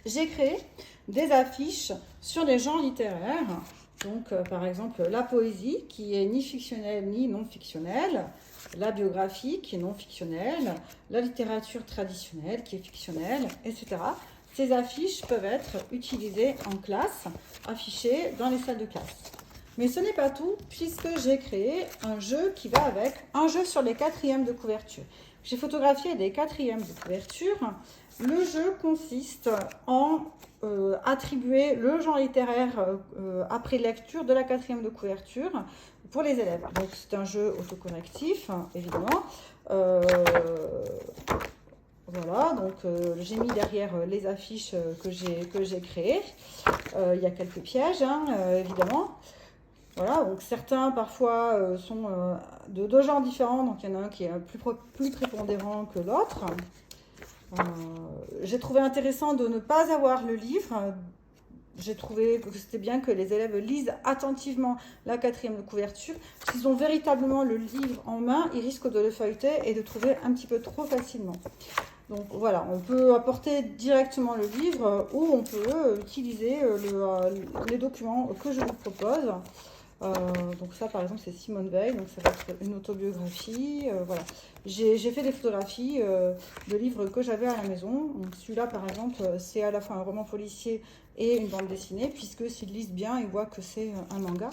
j'ai créé des affiches sur les genres littéraires. Donc, par exemple, la poésie, qui est ni fictionnelle ni non fictionnelle, la biographie, qui est non fictionnelle, la littérature traditionnelle, qui est fictionnelle, etc. Ces affiches peuvent être utilisées en classe, affichées dans les salles de classe. Mais ce n'est pas tout, puisque j'ai créé un jeu qui va avec, un jeu sur les quatrièmes de couverture. J'ai photographié des quatrièmes de couverture. Le jeu consiste en attribuer le genre littéraire après lecture de la quatrième de couverture pour les élèves. Donc c'est un jeu autocorrectif, évidemment. Voilà, donc j'ai mis derrière les affiches que j'ai créées. Il y a quelques pièges, évidemment. Voilà, donc certains parfois sont de deux genres différents, donc il y en a un qui est plus prépondérant que l'autre. J'ai trouvé intéressant de ne pas avoir le livre. J'ai trouvé que c'était bien que les élèves lisent attentivement la quatrième de couverture. S'ils ont véritablement le livre en main, ils risquent de le feuilleter et de trouver un petit peu trop facilement. Donc voilà, on peut apporter directement le livre ou on peut utiliser les documents que je vous propose. Donc ça par exemple c'est Simone Veil, donc ça va être une autobiographie, voilà. J'ai fait des photographies de livres que j'avais à la maison. Celui-là par exemple c'est à la fois un roman policier et une bande dessinée, puisque s'ils lisent bien ils voient que c'est un manga.